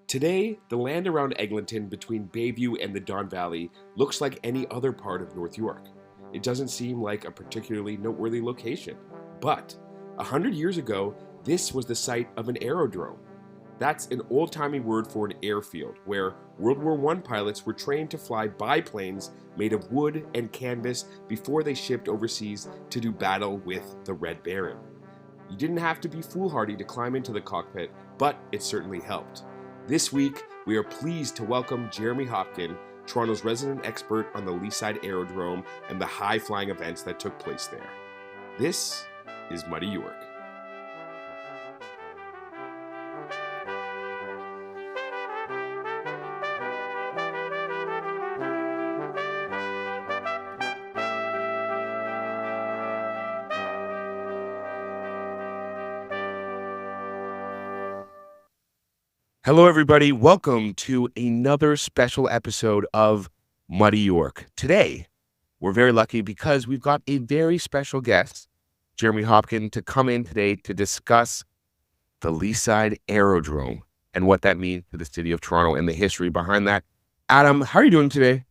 Today, the land around Eglinton between Bayview and the Don Valley looks like any other part of North York. It doesn't seem like a particularly noteworthy location. But 100 years ago, this was the site of an aerodrome. That's an old-timey word for an airfield, where World War I pilots were trained to fly biplanes made of wood and canvas before they shipped overseas to do battle with the Red Baron. You didn't have to be foolhardy to climb into the cockpit, but it certainly helped. This week, we are pleased to welcome Jeremy Hopkin, Toronto's resident expert on the Leaside Aerodrome and the high-flying events that took place there. This is Muddy York. Hello, everybody. Welcome to another special episode of Muddy York. Today, we're very lucky because we've got a very special guest, Jeremy Hopkin, to come in today to discuss the Leaside Aerodrome and what that means to the city of Toronto and the history behind that. Adam, how are you doing today?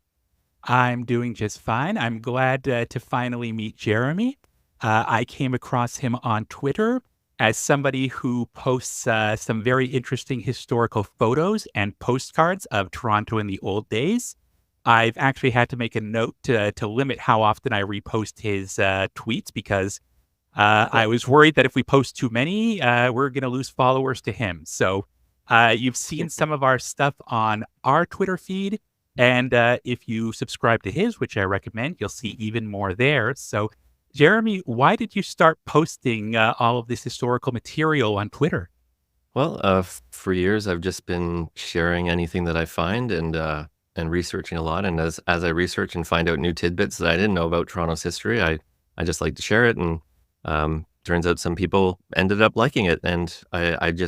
I'm doing just fine. I'm glad to finally meet Jeremy. I came across him on Twitter as somebody who posts some very interesting historical photos and postcards of Toronto in the old days. I've actually had to make a note to limit how often I repost his tweets because I was worried that if we post too many, we're going to lose followers to him. So you've seen some of our stuff on our Twitter feed. And if you subscribe to his, which I recommend, you'll see even more there. So Jeremy, why did you start posting all of this historical material on Twitter? Well, for years I've just been sharing anything that I find and researching a lot. And as I research and find out new tidbits that I didn't know about Toronto's history, I just like to share it. And turns out some people ended up liking it, and I've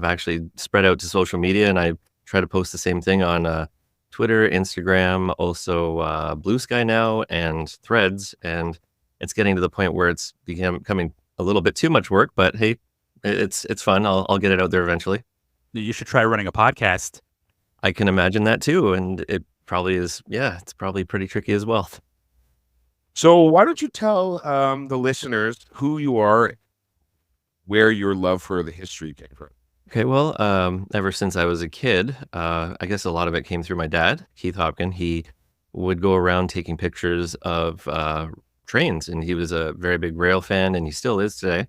actually spread out to social media, and I try to post the same thing on Twitter, Instagram, also Blue Sky now, and Threads. And it's getting to the point where it's becoming a little bit too much work, but hey, it's fun. I'll get it out there eventually. You should try running a podcast. I can imagine that too, and it probably is. Yeah, it's probably pretty tricky as well. So why don't you tell the listeners who you are, where your love for the history came from? Okay, well, ever since I was a kid, I guess a lot of it came through my dad, Keith Hopkin. He would go around taking pictures of trains, and he was a very big rail fan, and he still is today.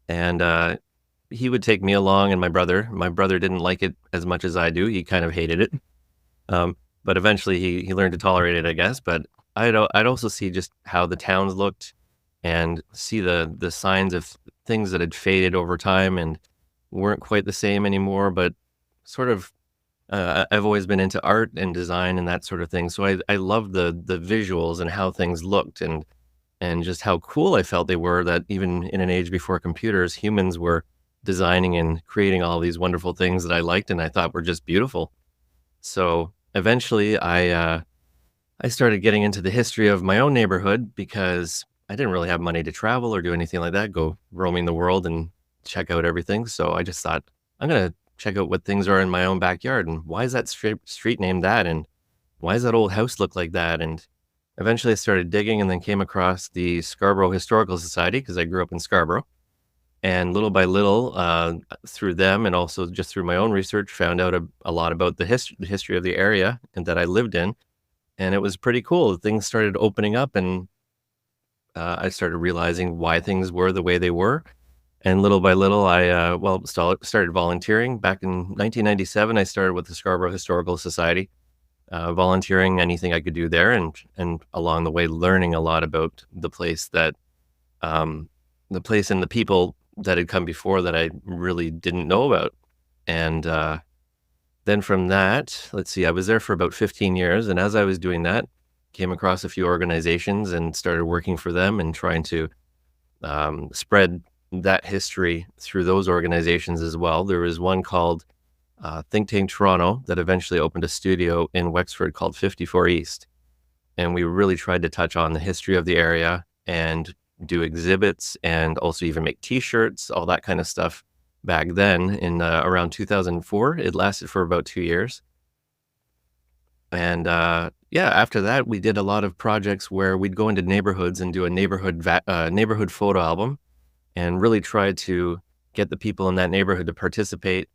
And he would take me along and my brother. My brother didn't like it as much as I do. He kind of hated it. But eventually he learned to tolerate it, I guess. But I'd also see just how the towns looked and see the signs of things that had faded over time and weren't quite the same anymore, but sort of I've always been into art and design and that sort of thing. So I love the visuals and how things looked and just how cool I felt they were, that even in an age before computers, humans were designing and creating all these wonderful things that I liked and I thought were just beautiful. So eventually I started getting into the history of my own neighborhood because I didn't really have money to travel or do anything like that, go roaming the world and check out everything. So I just thought, I'm going to check out what things are in my own backyard. And why is that street named that? And why does that old house look like that? And eventually I started digging and then came across the Scarborough Historical Society because I grew up in Scarborough. And little by little, through them and also just through my own research, found out a lot about the history of the area and that I lived in. And it was pretty cool. Things started opening up and I started realizing why things were the way they were. And little by little, I started volunteering. Back in 1997, I started with the Scarborough Historical Society, volunteering anything I could do there, and along the way, learning a lot about the place and the people that had come before that I really didn't know about. And then from that, let's see, I was there for about 15 years, and as I was doing that, came across a few organizations and started working for them and trying to spread that history through those organizations as well. There was one called Think Tank Toronto that eventually opened a studio in Wexford called 54 East. And we really tried to touch on the history of the area and do exhibits and also even make t-shirts, all that kind of stuff back then in around 2004. It lasted for about 2 years. And yeah, after that, we did a lot of projects where we'd go into neighborhoods and do a neighborhood photo album and really try to get the people in that neighborhood to participate,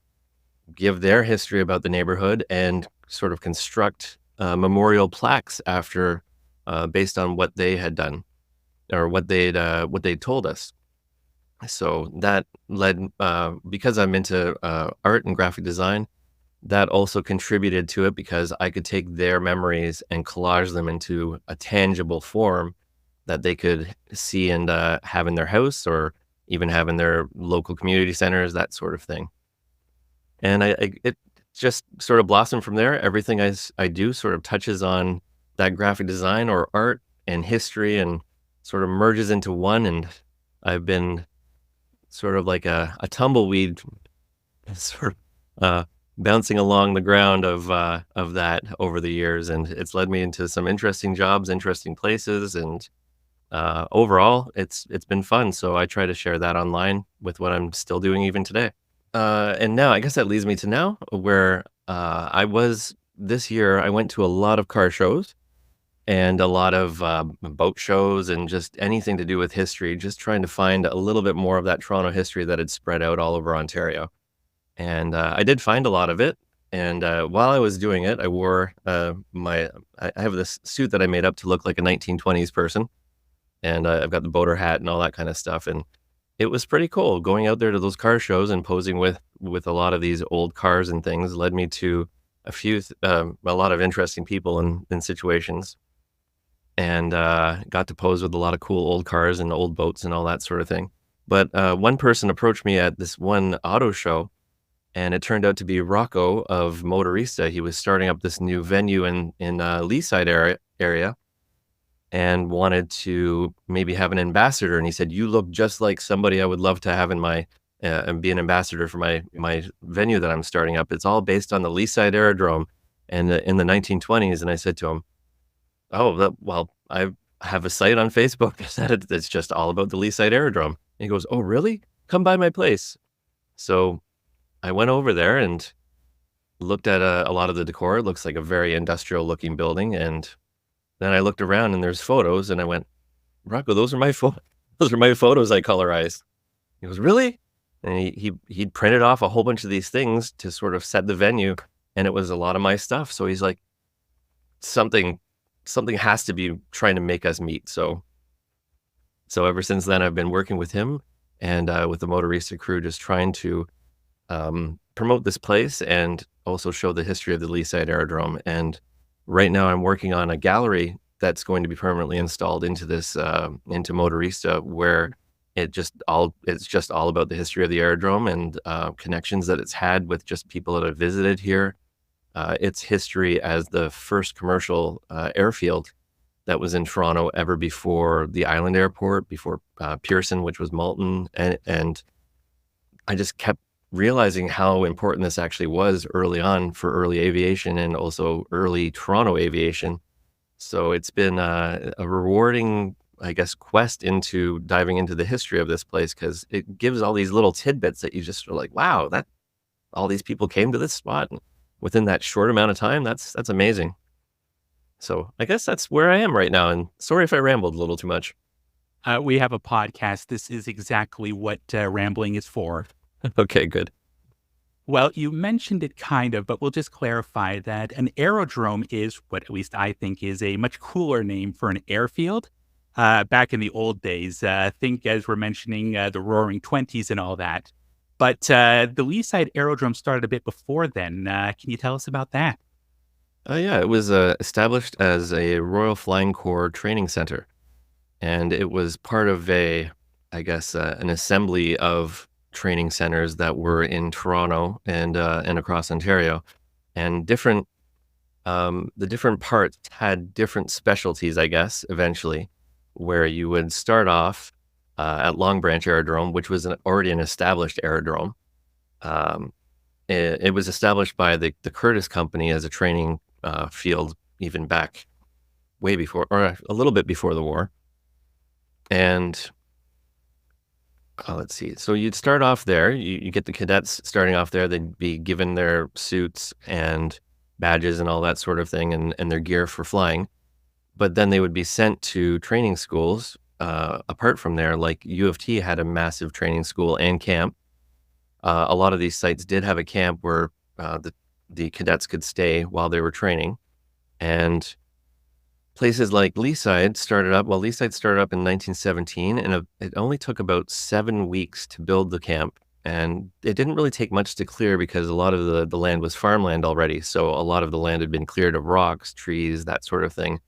give their history about the neighborhood, and sort of construct memorial plaques after based on what they had done or what they'd told us. So that led because I'm into art and graphic design, that also contributed to it because I could take their memories and collage them into a tangible form that they could see and have in their house or even have in their local community centers, that sort of thing. And it just sort of blossomed from there. Everything I do sort of touches on that graphic design or art and history and sort of merges into one. And I've been sort of like a tumbleweed, sort of bouncing along the ground of that over the years, and it's led me into some interesting jobs, interesting places, and overall, it's been fun. So I try to share that online with what I'm still doing even today. And now, I guess that leads me to now, where I was this year. I went to a lot of car shows and a lot of boat shows and just anything to do with history, just trying to find a little bit more of that Toronto history that had spread out all over Ontario. And I did find a lot of it. And while I was doing it, I wore I have this suit that I made up to look like a 1920s person. And I've got the boater hat and all that kind of stuff. And it was pretty cool going out there to those car shows and posing with a lot of these old cars and things led me to a lot of interesting people and situations. And got to pose with a lot of cool old cars and old boats and all that sort of thing. But one person approached me at this one auto show, and it turned out to be Rocco of Motorista. He was starting up this new venue in Leaside area and wanted to maybe have an ambassador. And he said, "You look just like somebody I would love to have in my and be an ambassador for my venue that I'm starting up. It's all based on the Leaside Aerodrome and in the 1920s." And I said to him, "Oh, well, I have a site on Facebook that's just all about the Leaside Aerodrome." And he goes, "Oh, really? Come by my place." So I went over there and looked at a lot of the decor. It looks like a very industrial looking building. And then I looked around and there's photos and I went, "Rocco, those are my those are my photos I colorized." He goes, "Really?" And he'd printed off a whole bunch of these things to sort of set the venue, and it was a lot of my stuff. So he's like, something has to be trying to make us meet. So ever since then, I've been working with him and with the Motorista crew, just trying to promote this place and also show the history of the Leaside Aerodrome. And right now I'm working on a gallery that's going to be permanently installed into this, into Motorista, where it's just all about the history of the aerodrome and connections that it's had with just people that have visited here. Its history as the first commercial airfield that was in Toronto ever before the Island Airport, before Pearson, which was Malton. And I just kept realizing how important this actually was early on for early aviation and also early Toronto aviation. So it's been a rewarding, I guess, quest into diving into the history of this place, because it gives all these little tidbits that you just are like, wow, that all these people came to this spot within that short amount of time. That's amazing. So I guess that's where I am right now. And sorry if I rambled a little too much. We have a podcast. This is exactly what rambling is for. Okay, good. Well, you mentioned it kind of, but we'll just clarify that an aerodrome is what at least I think is a much cooler name for an airfield. Back in the old days, think as we're mentioning the Roaring Twenties and all that. But the Leaside Aerodrome started a bit before then. Can you tell us about that? Yeah, it was established as a Royal Flying Corps training center. And it was part of I guess, an assembly of training centers that were in Toronto and across Ontario. And the different parts had different specialties, I guess, eventually, where you would start off at Long Branch Aerodrome, which was already an established aerodrome. It was established by the Curtis Company as a training field, even back way before, or a little bit before the war. And Let's see. So you'd start off there. You get the cadets starting off there. They'd be given their suits and badges and all that sort of thing, and their gear for flying. But then they would be sent to training schools. Apart from there, like U of T had a massive training school and camp. A lot of these sites did have a camp where the cadets could stay while they were training. And places like Leaside started up. Well, Leaside started up in 1917, and it only took about 7 weeks to build the camp. And it didn't really take much to clear because a lot of the land was farmland already. So a lot of the land had been cleared of rocks, trees, that sort of thing.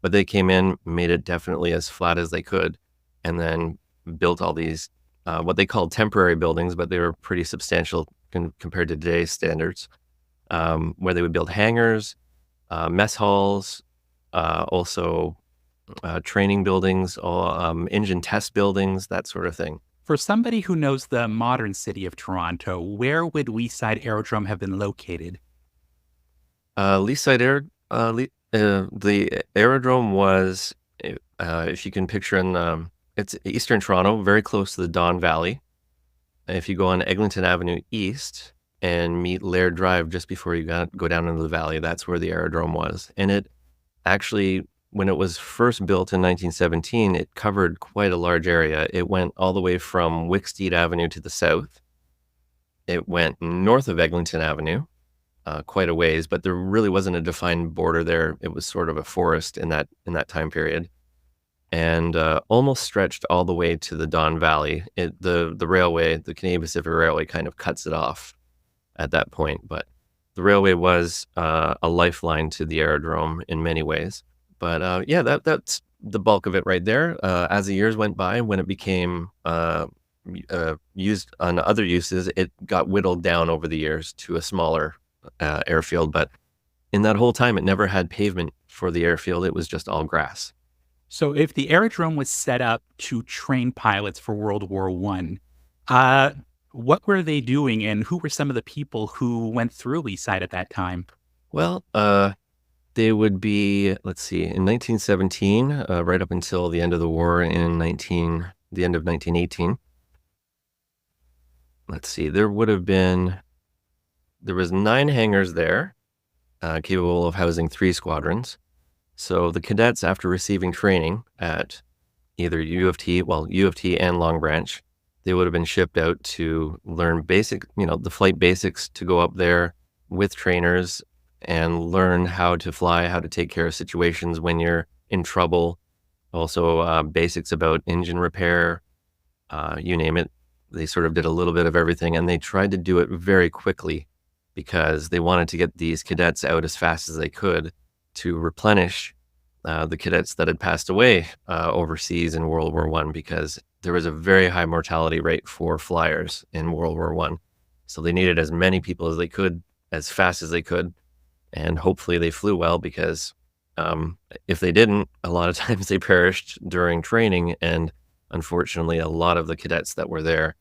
But they came in, made it definitely as flat as they could, and then built all these what they called temporary buildings, but they were pretty substantial compared to today's standards, where they would build hangars, mess halls, also training buildings, engine test buildings, that sort of thing. For somebody who knows the modern city of Toronto, where would Leaside Aerodrome have been located? Leaside the aerodrome was, if you can picture it's eastern Toronto, very close to the Don Valley. If you go on Eglinton Avenue East and meet Laird Drive just before you go down into the valley, that's where the aerodrome was. And it actually, when it was first built in 1917, it covered quite a large area. It went all the way from Wicksteed Avenue to the south. It went north of Eglinton Avenue, quite a ways, but there really wasn't a defined border there. It was sort of a forest in that time period, and almost stretched all the way to the Don Valley. The railway, the Canadian Pacific Railway, kind of cuts it off at that point, but the railway was a lifeline to the aerodrome in many ways. But yeah, that's the bulk of it right there. As the years went by, when it became used on other uses, it got whittled down over the years to a smaller airfield. But in that whole time, it never had pavement for the airfield. It was just all grass. So if the aerodrome was set up to train pilots for World War One, what were they doing, and who were some of the people who went through Leaside at that time? Well, they would be, let's see, in 1917, right up until the end of the war in the end of 1918. Let's see, there was 9 hangars there, capable of housing 3 squadrons. So the cadets, after receiving training at either U of T and Long Branch, they would have been shipped out to learn the flight basics, to go up there with trainers and learn how to fly, how to take care of situations when you're in trouble. Also, basics about engine repair, you name it. They sort of did a little bit of everything, and they tried to do it very quickly because they wanted to get these cadets out as fast as they could to replenish the cadets that had passed away overseas in World War One, because there was a very high mortality rate for flyers in World War One. So they needed as many people as they could, as fast as they could, and hopefully they flew well, because if they didn't, a lot of times they perished during training. And unfortunately, a lot of the cadets that were there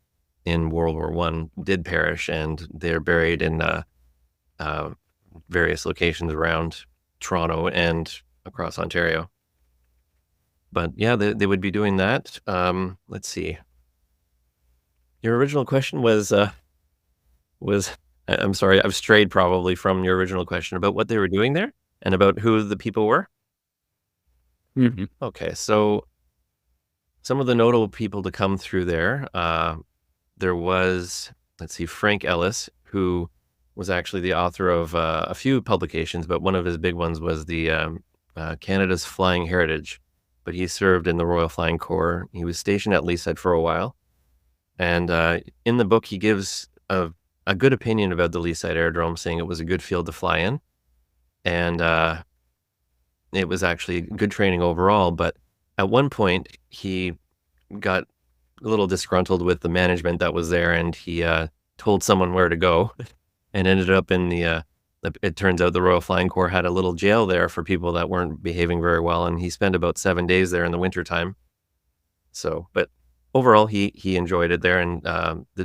in World War One did perish, and they're buried in various locations around Toronto and across Ontario. But yeah, they would be doing that. Let's see. Your original question was I'm sorry, I've strayed probably from your original question about what they were doing there and about who the people were. Hmm. Okay, so some of the notable people to come through there, there was, let's see, Frank Ellis, who was actually the author of a few publications, but one of his big ones was the Canada's Flying Heritage. But he served in the Royal Flying Corps. He was stationed at Leaside for a while. And in the book, he gives a good opinion about the Leaside Aerodrome, saying it was a good field to fly in. And it was actually good training overall. But at one point, he got a little disgruntled with the management that was there, and he told someone where to go and ended up in it turns out the Royal Flying Corps had a little jail there for people that weren't behaving very well, and he spent about 7 days there in the wintertime. So, but overall, he enjoyed it there, and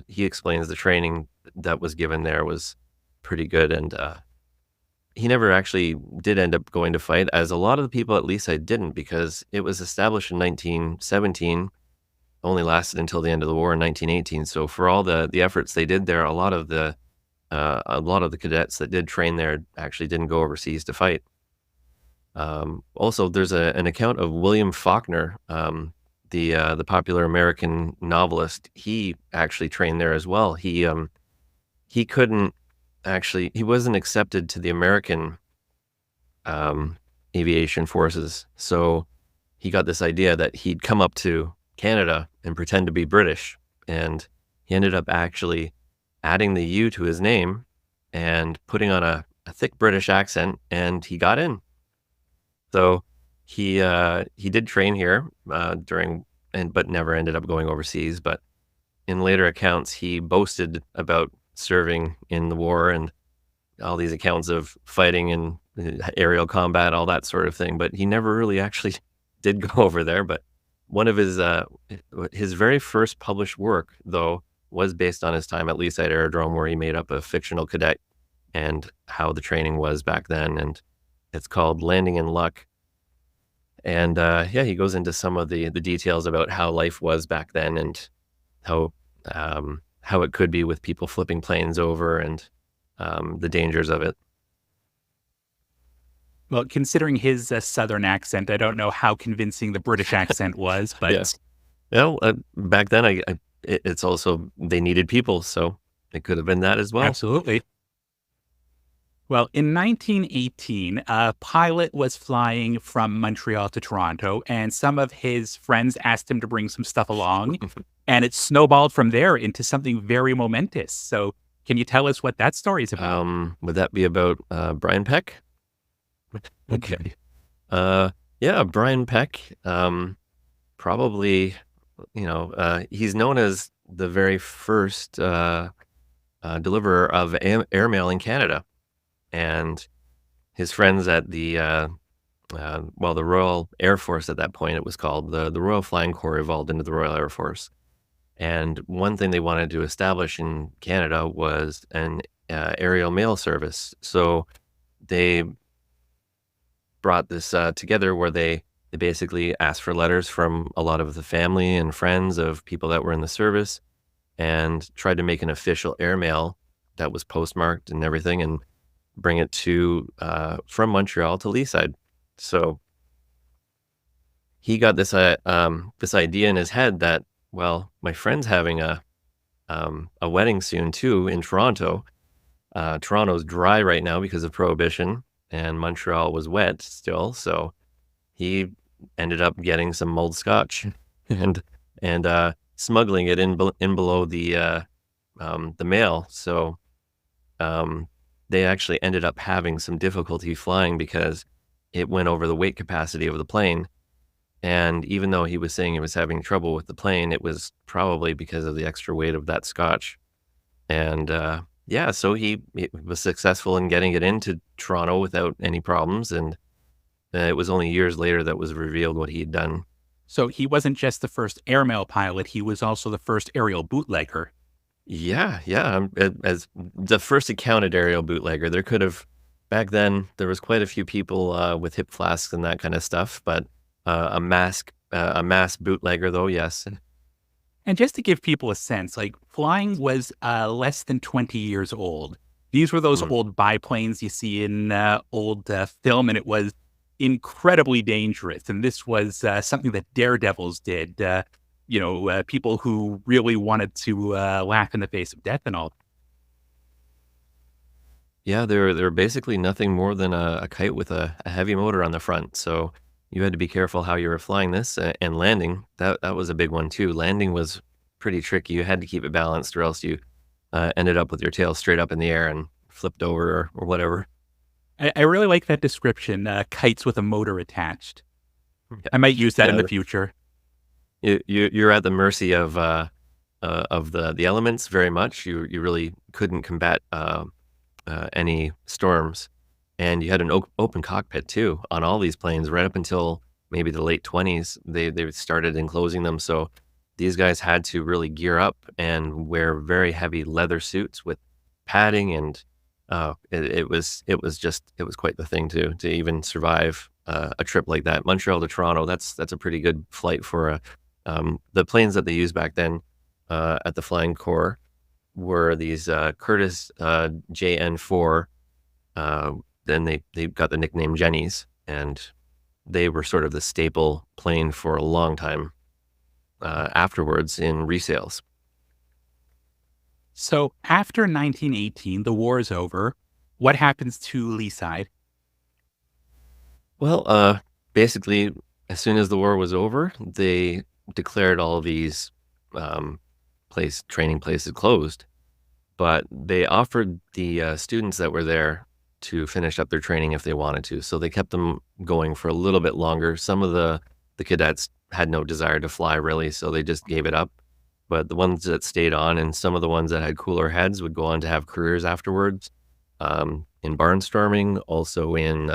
he explains the training that was given there was pretty good, and he never actually did end up going to fight, as a lot of the people at Leaside didn't, because it was established in 1917. only lasted until the end of the war in 1918. So for all the efforts they did there, a lot of the cadets that did train there actually didn't go overseas to fight. Also, there's an account of William Faulkner, the popular American novelist. He actually trained there as well. He couldn't actually he wasn't accepted to the American um, aviation forces. So he got this idea that he'd come up to Canada and pretend to be British. And he ended up actually adding the U to his name and putting on a thick British accent, and he got in. So he did train here but never ended up going overseas. But in later accounts, he boasted about serving in the war and all these accounts of fighting and aerial combat, all that sort of thing. But he never really actually did go over there. But one of his very first published work, though, was based on his time at Leaside Aerodrome, where he made up a fictional cadet and how the training was back then. And it's called Landing in Luck. And he goes into some of the details about how life was back then and how it could be with people flipping planes over and the dangers of it. Well, considering his Southern accent, I don't know how convincing the British accent was, but Yes. Back then, it's also they needed people, so it could have been that as well. absolutely. Well, in 1918, a pilot was flying from Montreal to Toronto, and some of his friends asked him to bring some stuff along, and it snowballed from there into something very momentous. So, can you tell us what that story is about? Would that be about Brian Peck? Okay. Brian Peck. Probably, he's known as the very first deliverer of airmail in Canada. And his friends at the Royal Air Force at that point, it was called, the Royal Flying Corps evolved into the Royal Air Force. And one thing they wanted to establish in Canada was an aerial mail service. So they brought this together where they basically asked for letters from a lot of the family and friends of people that were in the service and tried to make an official airmail that was postmarked and everything and bring it to from Montreal to Leaside. So he got this idea in his head that, well, my friend's having a wedding soon too in Toronto. Toronto's dry right now because of Prohibition, and Montreal was wet still. So he ended up getting some mulled scotch and smuggling it in below the mail. So they actually ended up having some difficulty flying because it went over the weight capacity of the plane. And even though he was saying he was having trouble with the plane, it was probably because of the extra weight of that scotch. And so he was successful in getting it into Toronto without any problems. And it was only years later that was revealed what he had done. So, he wasn't just the first airmail pilot, he was also the first aerial bootlegger. Yeah. As the first accounted aerial bootlegger, there could have, back then, there was quite a few people with hip flasks and that kind of stuff, but a mass bootlegger, though, yes. And just to give people a sense, like flying was less than 20 years old. These were those Mm. old biplanes you see in old film, and it was incredibly dangerous. And this was something that daredevils did, people who really wanted to laugh in the face of death and all. Yeah, they're basically nothing more than a kite with a heavy motor on the front. So you had to be careful how you were flying this and landing. That was a big one too. Landing was pretty tricky. You had to keep it balanced, or else you ended up with your tail straight up in the air and flipped over or whatever. I really like that description, kites with a motor attached. I might use that in Yeah, the future. you're at the mercy of the elements very much. You really couldn't combat any storms, and you had an open cockpit too on all these planes right up until maybe the late 20s. They started enclosing them, so these guys had to really gear up and wear very heavy leather suits with padding, and it was quite the thing to even survive a trip like that. Montreal to Toronto, that's a pretty good flight for The planes that they used back then at the Flying Corps were these Curtiss JN4. Then they got the nickname Jennies, and they were sort of the staple plane for a long time afterwards in resales. So after 1918, the war is over. What happens to Leaside? Well, basically, as soon as the war was over, they declared all these um, training places closed. But they offered the students that were there to finish up their training if they wanted to. So they kept them going for a little bit longer. Some of the cadets had no desire to fly really, so they just gave it up. But the ones that stayed on and some of the ones that had cooler heads would go on to have careers afterwards, in barnstorming, also in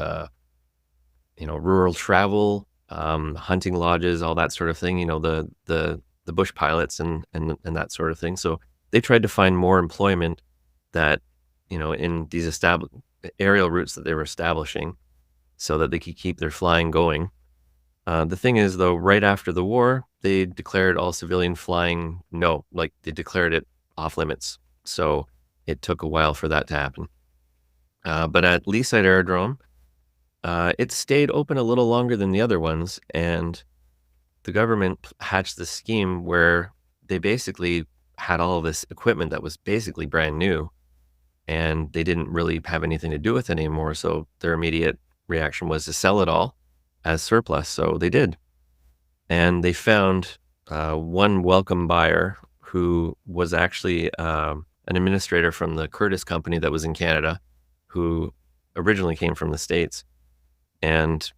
rural travel, hunting lodges, all that sort of thing. The bush pilots and that sort of thing. So they tried to find more employment that in these established aerial routes that they were establishing, so that they could keep their flying going. The thing is, though, right after the war, they declared all civilian flying they declared it off limits. So it took a while for that to happen. But at Leaside Aerodrome, it stayed open a little longer than the other ones, and the government hatched this scheme where they basically had all of this equipment that was basically brand new, and they didn't really have anything to do with it anymore. So their immediate reaction was to sell it all as surplus. So they did. And they found one welcome buyer who was actually an administrator from the Curtiss company that was in Canada, who originally came from the States. And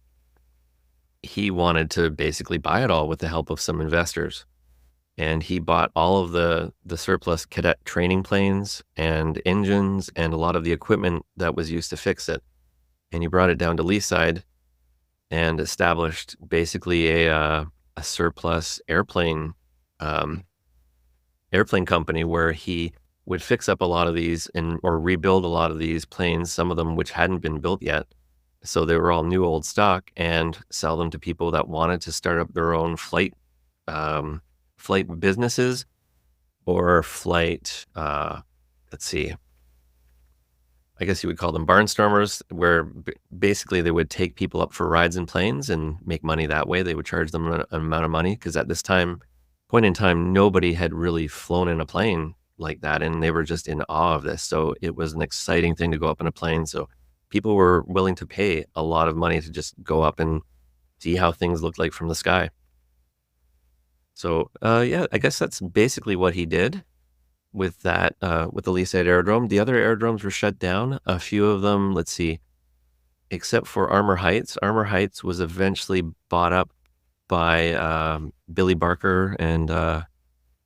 he wanted to basically buy it all with the help of some investors. And he bought all of the surplus cadet training planes and engines and a lot of the equipment that was used to fix it. And he brought it down to Leaside and established basically a surplus airplane company where he would fix up a lot of these or rebuild a lot of these planes, some of them which hadn't been built yet. So they were all new old stock, and sell them to people that wanted to start up their own flight businesses or flight, let's see, I guess you would call them barnstormers, where basically they would take people up for rides in planes and make money that way. They would charge them an amount of money because at this point in time, nobody had really flown in a plane like that, and they were just in awe of this. So it was an exciting thing to go up in a plane. So people were willing to pay a lot of money to just go up and see how things looked like from the sky. So, yeah, I guess that's basically what he did with that, with the Leaside Aerodrome. The other aerodromes were shut down. A few of them, let's see, except for Armour Heights. Armour Heights was eventually bought up by Billy Barker and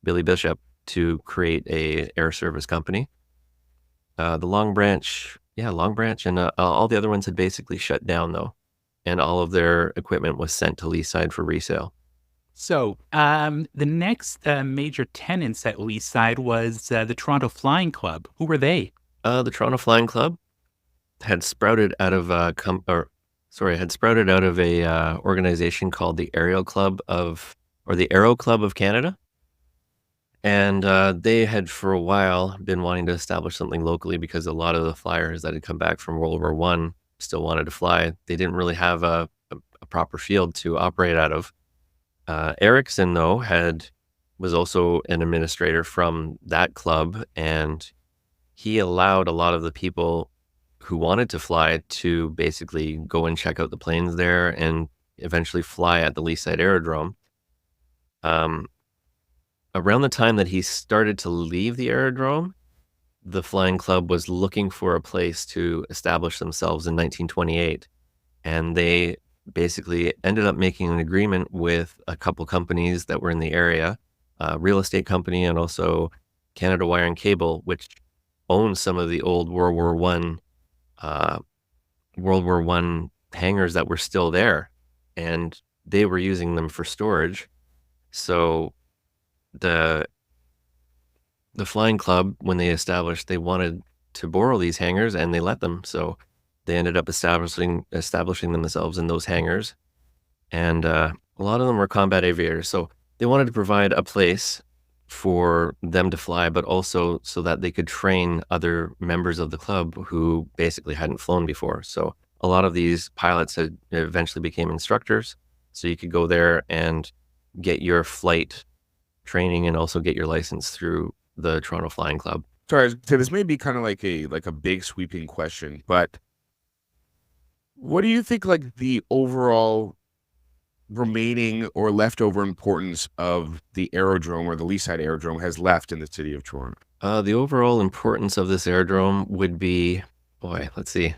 Billy Bishop to create a air service company. The Long Branch and all the other ones had basically shut down, though, and all of their equipment was sent to Leaside for resale. So the next major tenants at Leaside was the Toronto Flying Club. Who were they? The Toronto Flying Club had sprouted out of a organization called the Aero Club of Canada. And they had for a while been wanting to establish something locally because a lot of the flyers that had come back from World War I still wanted to fly. They didn't really have a proper field to operate out of. Erickson, though, was also an administrator from that club, and he allowed a lot of the people who wanted to fly to basically go and check out the planes there and eventually fly at the Leaside Aerodrome. Around the time that he started to leave the aerodrome, the Flying Club was looking for a place to establish themselves in 1928, and they basically ended up making an agreement with a couple companies that were in the area, a real estate company and also Canada Wire and Cable, which owned some of the old World War I hangars that were still there, and they were using them for storage. So the Flying Club, when they established, they wanted to borrow these hangars, and they let them. So they ended up establishing themselves in those hangars, and a lot of them were combat aviators. So They wanted to provide a place for them to fly, but also so that they could train other members of the club who basically hadn't flown before. So a lot of these pilots had eventually became instructors. So you could go there and get your flight training and also get your license through the Toronto Flying Club. Sorry, so this may be kind of like a big sweeping question, but what do you think like the overall remaining or leftover importance of the aerodrome or the Leaside Aerodrome has left in the city of Toronto? The overall importance of this aerodrome would be, boy, let's see.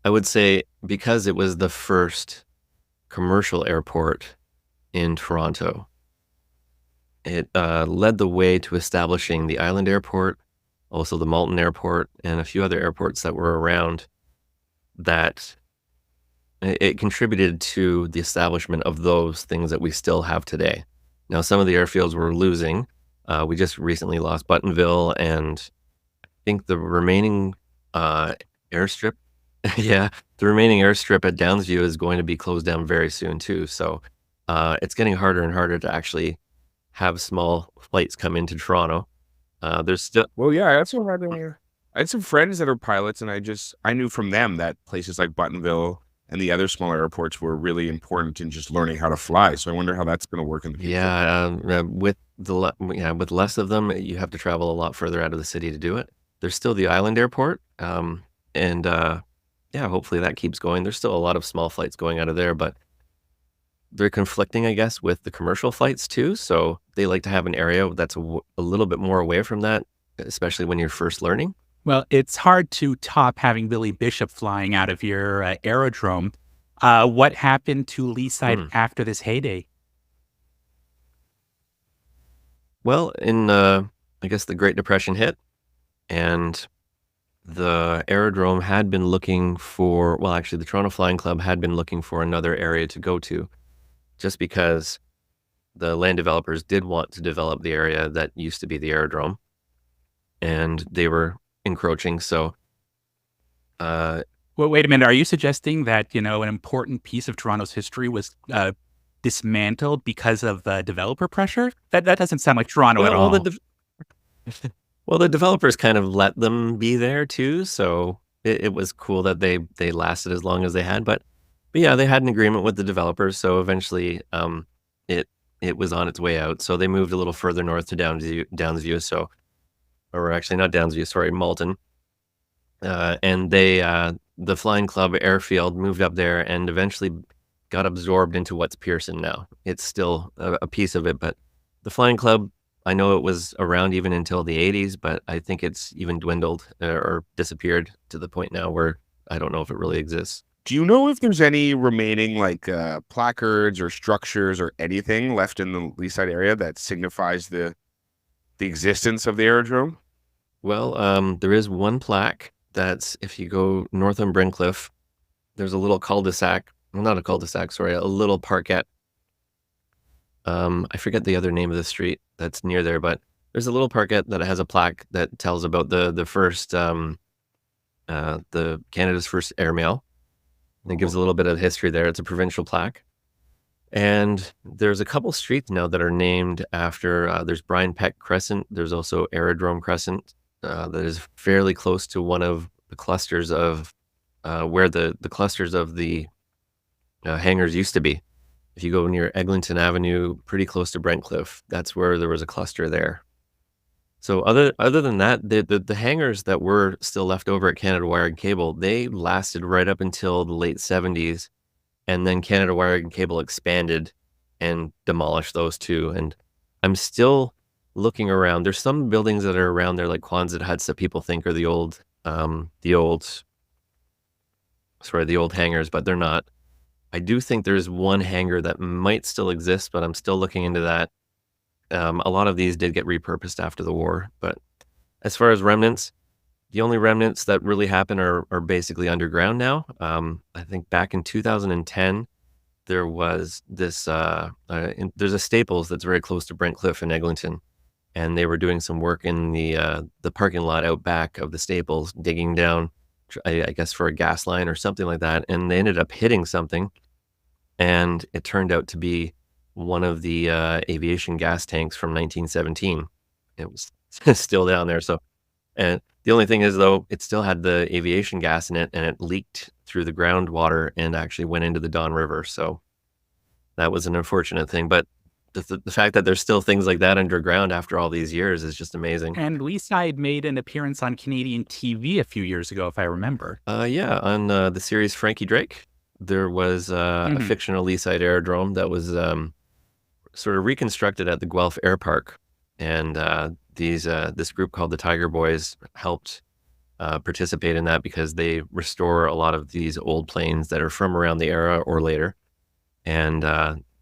I would say because it was the first commercial airport in Toronto, it led the way to establishing the Island Airport, also the Malton Airport, and a few other airports that were around that it contributed to the establishment of those things that we still have today. Now, some of the airfields we're losing. We just recently lost Buttonville, and I think the remaining airstrip, yeah, the remaining airstrip at Downsview is going to be closed down very soon too. So it's getting harder and harder to actually have small flights come into Toronto. There's still, Well, yeah, that's what I had some friends that are pilots, and I knew from them that places like Buttonville and the other smaller airports were really important in just learning how to fly. So I wonder how that's going to work in the future. yeah, with less of them, you have to travel a lot further out of the city to do it. There's still the Island Airport, and yeah, hopefully that keeps going. There's still a lot of small flights going out of there, but they're conflicting, I guess, with the commercial flights too. So they like to have an area that's a little bit more away from that, especially when you're first learning. Well, it's hard to top having Billy Bishop flying out of your aerodrome. What happened to Leaside Mm. after this heyday? Well, I guess the Great Depression hit, and the aerodrome had been looking for, well, actually, the Toronto Flying Club had been looking for another area to go to, just because the land developers did want to develop the area that used to be the aerodrome, and they were encroaching. So, uh, Well, wait a minute. Are you suggesting that, an important piece of Toronto's history was dismantled because of developer pressure? That doesn't sound like Toronto at well, all. well, the developers kind of let them be there too, so it was cool that they lasted as long as they had. But yeah, they had an agreement with the developers, so eventually, it it was on its way out. So they moved a little further north to Downsview. So, or actually not Downsview, sorry, Malton. And the Flying Club airfield moved up there and eventually got absorbed into what's Pearson now. It's still a piece of it, but the Flying Club, I know it was around even until the 80s, but I think it's even dwindled or disappeared to the point now where I don't know if it really exists. Do you know if there's any remaining like placards or structures or anything left in the Leaside area that signifies the existence of the aerodrome? Well, there is one plaque that's if you go north on Brincliffe, there's a little cul-de-sac. Well, not a cul-de-sac, sorry, a little parkette. I forget the other name of the street that's near there, but there's a little parkette that has a plaque that tells about the first the Canada's first airmail. And it gives a little bit of history there. It's a provincial plaque. And there's a couple streets now that are named after, there's Brian Peck Crescent. There's also Aerodrome Crescent, that is fairly close to one of the clusters of, where the clusters of the hangars used to be. If you go near Eglinton Avenue, pretty close to Brentcliffe, that's where there was a cluster there. So other than that, the hangars that were still left over at Canada Wire and Cable, they lasted right up until the late 70s, and then Canada Wire and Cable expanded and demolished those two. And I'm still looking around. There's some buildings that are around there, like Quonset huts, that people think are the old hangars, but they're not. I do think there's one hangar that might still exist, but I'm still looking into that. A lot of these did get repurposed after the war, but as far as remnants, the only remnants that really happen are basically underground now. I think back in 2010, there was this, there's a Staples that's very close to Brentcliffe and Eglinton, and they were doing some work in the parking lot out back of the Staples, digging down, I guess for a gas line or something like that, and they ended up hitting something, and it turned out to be one of the aviation gas tanks from 1917. It was still down there. So, and the only thing is, though, it still had the aviation gas in it, and it leaked through the groundwater and actually went into the Don River. So that was an unfortunate thing. But the fact that there's still things like that underground after all these years is just amazing. And Leaside made an appearance on Canadian TV a few years ago, if I remember. Yeah, on the series Frankie Drake, there was a Mhm. fictional Leaside Aerodrome that was sort of reconstructed at the Guelph Air Park, and this group called the Tiger Boys helped participate in that because they restore a lot of these old planes that are from around the era or later, and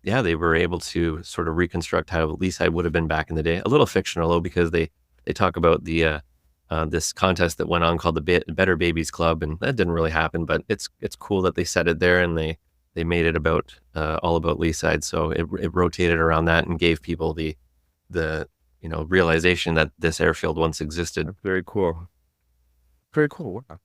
yeah, they were able to sort of reconstruct how Leaside would have been back in the day. A little fictional though, because they talk about the this contest that went on called the Better Babies Club, and that didn't really happen. But it's cool that they set it there and they made it about all about Leaside. So it rotated around that and gave people the realization that this airfield once existed. That's very cool. Very cool. Wow.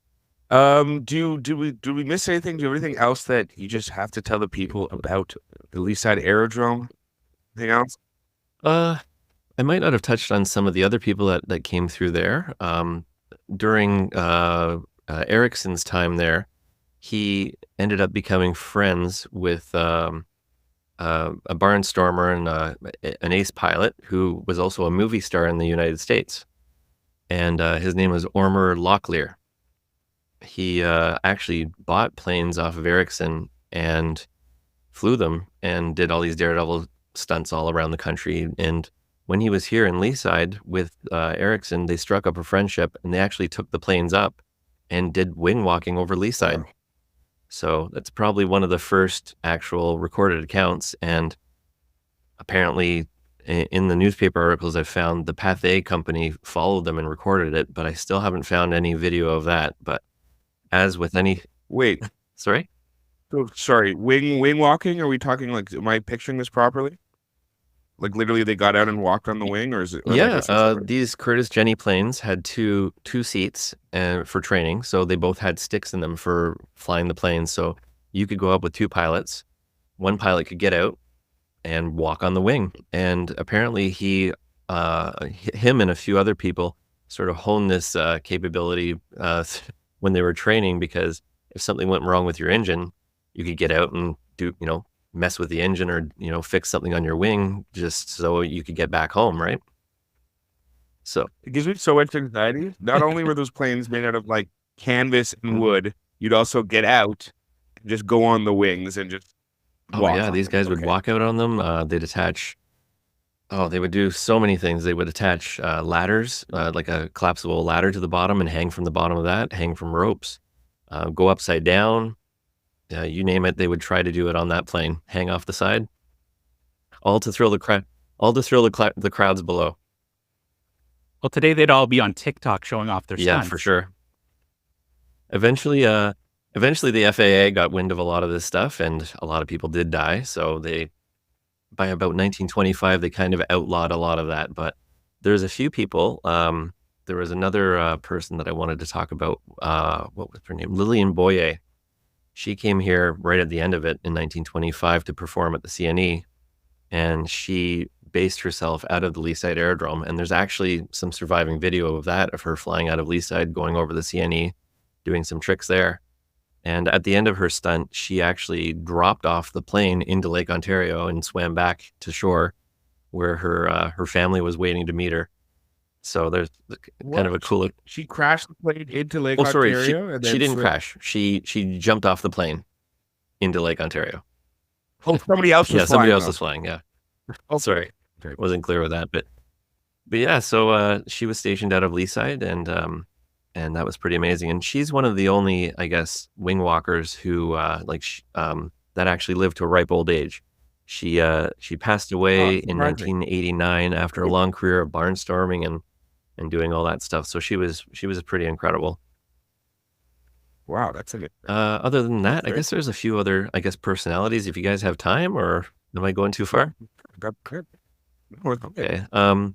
Do we miss anything? Do you have anything else that you just have to tell the people about the Leaside Aerodrome? Anything else? I might not have touched on some of the other people that came through there. During Erickson's time there, he ended up becoming friends with a barnstormer and an ace pilot who was also a movie star in the United States. And his name was Ormer Locklear. He actually bought planes off of Erickson and flew them and did all these daredevil stunts all around the country. And when he was here in Leaside with Erickson, they struck up a friendship and they actually took the planes up and did wing walking over Leaside. Wow. So that's probably one of the first actual recorded accounts. And apparently in the newspaper articles I found, the Pathé company followed them and recorded it, but I still haven't found any video of that. But as with any... Wait. Sorry? So sorry. Wing walking? Are we talking like? Am I picturing this properly? Like literally, they got out and walked on the wing, or is it? Or am I Yeah, missing something? these Curtiss Jenny planes had two seats for training, so they both had sticks in them for flying the planes. So you could go up with two pilots. One pilot could get out and walk on the wing, and apparently him and a few other people sort of honed this capability when they were training, because if something went wrong with your engine, you could get out and do mess with the engine or fix something on your wing just so you could get back home, right? So It gives me so much anxiety. Not only were those planes made out of like canvas and wood, you'd also get out, and just go on the wings and just walk. yeah, on these them. guys would Okay. walk out on them. They'd attach. Oh, they would do so many things. They would attach ladders, like a collapsible ladder to the bottom, and hang from the bottom of that, hang from ropes, go upside down. You name it, they would try to do it on that plane, hang off the side, all to thrill the crowds below. Well, today they'd all be on TikTok showing off their Yeah, stunts. for sure. Eventually, the FAA got wind of a lot of this stuff, and a lot of people did die. So by about 1925, they kind of outlawed a lot of that. But there's a few people. There was another person that I wanted to talk about. What was her name? Lillian Boyer. She came here right at the end of it in 1925 to perform at the CNE, and she based herself out of the Leaside Aerodrome. And there's actually some surviving video of that, of her flying out of Leaside, going over the CNE, doing some tricks there. And at the end of her stunt, she actually dropped off the plane into Lake Ontario and swam back to shore, where her family was waiting to meet her. So there's kind of a cool... She crashed the plane into Lake Oh, sorry, Ontario, and then she didn't crash. She jumped off the plane into Lake Ontario. Oh, somebody else was Yeah, somebody flying, else though. was flying. Yeah. Oh, Sorry, okay. wasn't clear with that, but yeah. So she was stationed out of Leaside, and that was pretty amazing. And she's one of the only, I guess, wing walkers who that actually lived to a ripe old age. She passed away in surprising. 1989 after a long career of barnstorming and doing all that stuff. So she was pretty incredible. Wow, that's a good. Other than that, I great. guess there's a few other, I guess, personalities. If you guys have time, or am I going too far? Good. No, it's okay. Okay.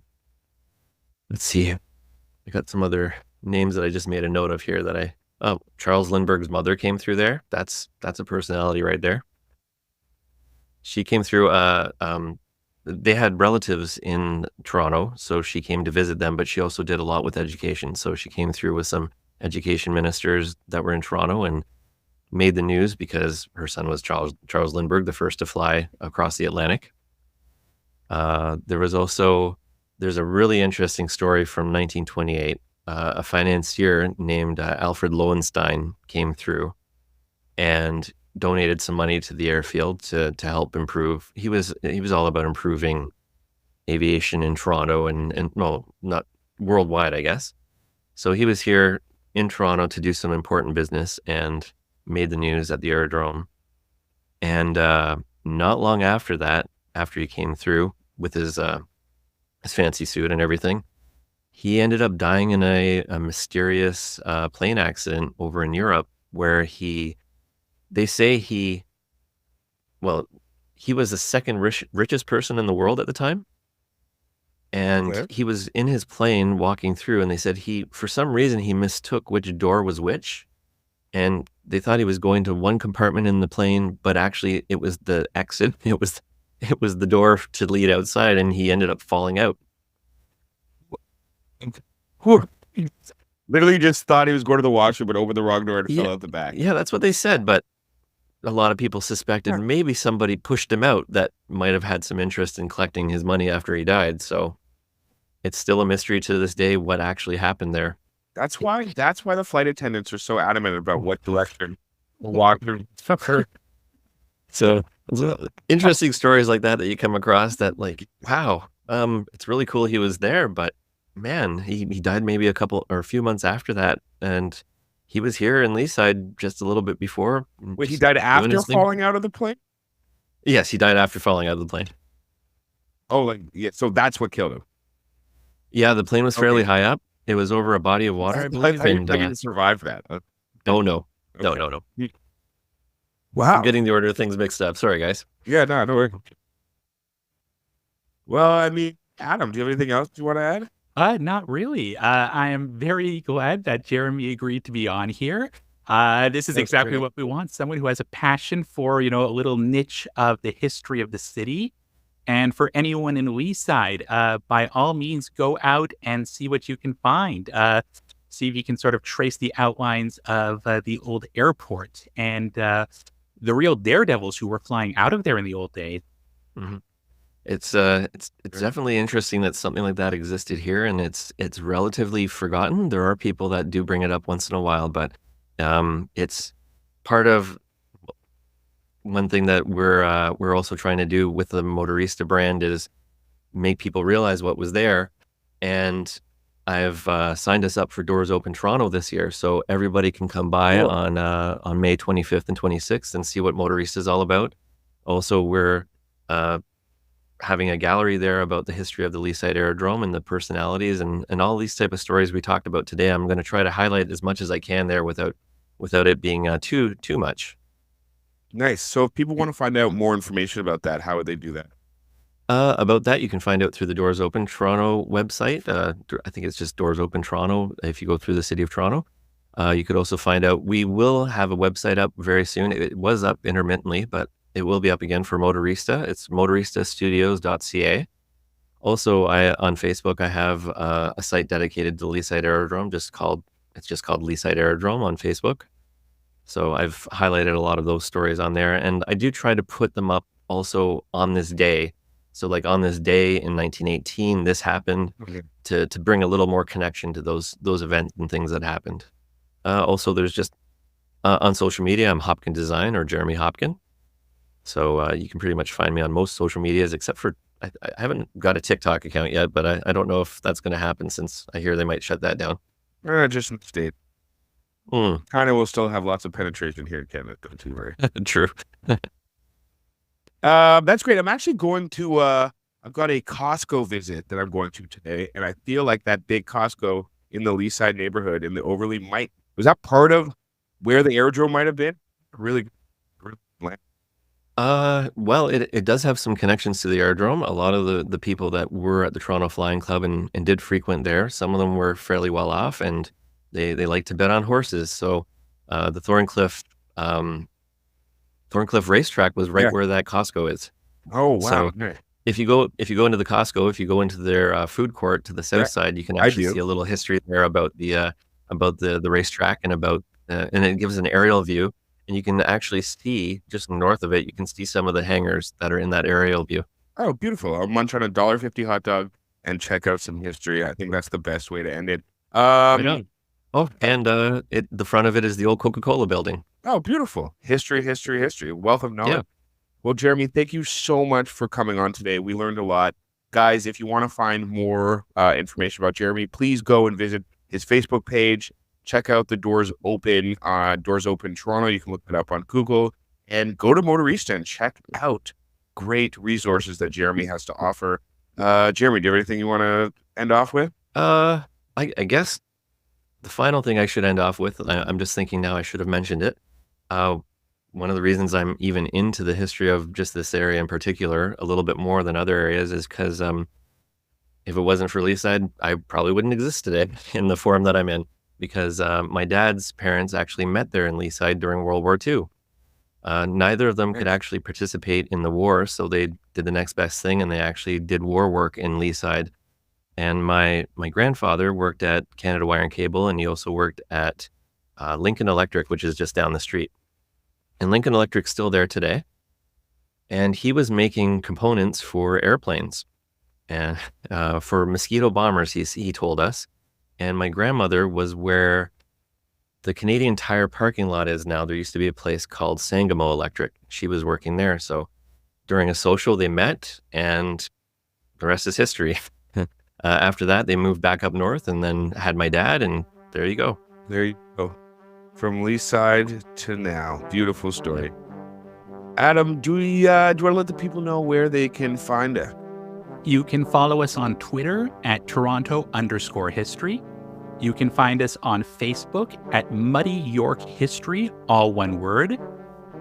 Let's see. I got some other names that I just made a note of here that Charles Lindbergh's mother came through there. That's a personality right there. She came through. They had relatives in Toronto, so she came to visit them. But she also did a lot with education. So she came through with some education ministers that were in Toronto and made the news because her son was Charles Lindbergh, the first to fly across the Atlantic. There's a really interesting story from 1928. A financier named Alfred Lowenstein came through and donated some money to the airfield to help improve. He was all about improving aviation in Toronto and well, not worldwide, I guess. So he was here in Toronto to do some important business and made the news at the aerodrome. And not long after that, after he came through with his fancy suit and everything, he ended up dying in a mysterious plane accident over in Europe where they say he was the second richest person in the world at the time. And Okay. he was in his plane walking through, and they said for some reason, he mistook which door was which. And they thought he was going to one compartment in the plane, but actually it was the exit. It was the door to lead outside, and he ended up falling out. Whew. Literally just thought he was going to the washroom, but opened the wrong door and fell out the back. Yeah, that's what they said, but a lot of people suspected maybe somebody pushed him out that might have had some interest in collecting his money after he died. So it's still a mystery to this day what actually happened there. That's why the flight attendants are so adamant about what direction to walk through. So interesting stories like that you come across that like, wow, it's really cool he was there, but man, he died maybe a few months after that, and he was here in Leaside just a little bit before. Wait, he just died doing after his thing. falling out of the plane? Yes, he died after falling out of the plane. Oh, like yeah. So that's what killed him. Yeah, the plane was fairly Okay. high up. It was over a body of water, I I believe. thought you And thought you survived that. oh no, no, Okay. no, no. I'm Wow. getting the order of things mixed up. Sorry, guys. Yeah, no, no worry. Well, I mean, Adam, do you have anything else you want to add? Not really. I am very glad that Jeremy agreed to be on here. This is That's exactly great. what we want. Someone who has a passion for, a little niche of the history of the city. And for anyone in Leaside, by all means, go out and see what you can find. See if you can sort of trace the outlines of the old airport and the real daredevils who were flying out of there in the old days. hmm It's definitely interesting that something like that existed here, and it's relatively forgotten. There are people that do bring it up once in a while, but it's part of one thing that we're also trying to do with the Motorista brand is make people realize what was there. And I've signed us up for Doors Open Toronto this year, so everybody can come by Cool. on May 25th and 26th and see what Motorista is all about. Also, we're having a gallery there about the history of the Leaside Aerodrome and the personalities and all these type of stories we talked about today. I'm going to try to highlight as much as I can there without it being too much. Nice. So if people want to find out more information about that, how would they do that? About that, you can find out through the Doors Open Toronto website. I think it's just Doors Open Toronto if you go through the city of Toronto. You could also find out, we will have a website up very soon. It was up intermittently, but it will be up again for Motorista. It's motoristastudios.ca. Also, on Facebook, I have a site dedicated to Leaside Aerodrome, it's just called Leaside Aerodrome on Facebook. So I've highlighted a lot of those stories on there, and I do try to put them up also on this day. So like on this day in 1918, this happened Okay. to bring a little more connection to those events and things that happened. Also, there's just on social media, I'm Hopkin Design or Jeremy Hopkin. So you can pretty much find me on most social medias, except for I haven't got a TikTok account yet, but I don't know if that's going to happen since I hear they might shut that down. Just in the state. Mm, Kind of will still have lots of penetration here in Canada. Don't you worry. true. That's great. I'm actually going to, I've got a Costco visit that I'm going to today, and I feel like that big Costco in the Leaside neighborhood in the Overlea was that part of where the aerodrome might have been? Really, really Well, it does have some connections to the aerodrome. A lot of the people that were at the Toronto Flying Club and did frequent there, some of them were fairly well off, and they like to bet on horses. So the Thorncliffe Thorncliffe Racetrack was right Yeah. where that Costco is. Oh, wow. So Okay. if you go into the Costco, if you go into their food court to the south Yeah, side, you can I actually do. see a little history there about the racetrack and and it gives an aerial view, and you can actually see just north of it, you can see some of the hangars that are in that aerial view. Oh, beautiful. I'll munch on a $1.50 hot dog and check out some history. I think that's the best way to end it. Right on. Oh, and the front of it is the old Coca-Cola building. Oh, beautiful. History, history, history. Wealth of knowledge. Yeah. Well, Jeremy, thank you so much for coming on today. We learned a lot. Guys, if you want to find more information about Jeremy, please go and visit his Facebook page. Check out the Doors Open Toronto. You can look it up on Google. And go to Motorista and check out great resources that Jeremy has to offer. Jeremy, do you have anything you want to end off with? I guess the final thing I should end off with, I'm just thinking now I should have mentioned it. One of the reasons I'm even into the history of just this area in particular a little bit more than other areas is because if it wasn't for Leaside, I probably wouldn't exist today in the form that I'm in, because my dad's parents actually met there in Leaside during World War II. Neither of them could actually participate in the war, so they did the next best thing, and they actually did war work in Leaside. And my grandfather worked at Canada Wire and Cable, and he also worked at Lincoln Electric, which is just down the street. And Lincoln Electric's still there today. And he was making components for airplanes and for Mosquito bombers, he told us. And my grandmother was where the Canadian Tire parking lot is now. There used to be a place called Sangamo Electric. She was working there. So during a social, they met, and the rest is history. After that, they moved back up north and then had my dad, and there you go. There you go. From Leaside to now. Beautiful story. Adam, do you want to let the people know where they can find us? You can follow us on Twitter at Toronto_history. You can find us on Facebook at Muddy York History, all one word.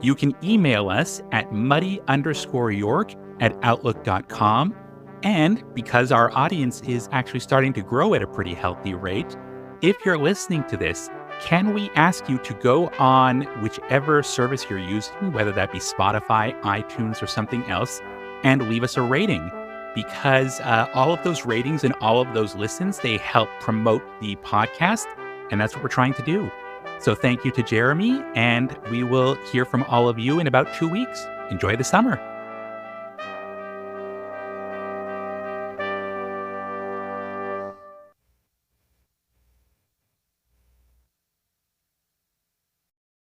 You can email us at muddy_york@outlook.com. And because our audience is actually starting to grow at a pretty healthy rate, if you're listening to this, can we ask you to go on whichever service you're using, whether that be Spotify, iTunes, or something else, and leave us a rating? Because all of those ratings and all of those listens, they help promote the podcast, and that's what we're trying to do. So thank you to Jeremy, and we will hear from all of you in about 2 weeks. Enjoy the summer.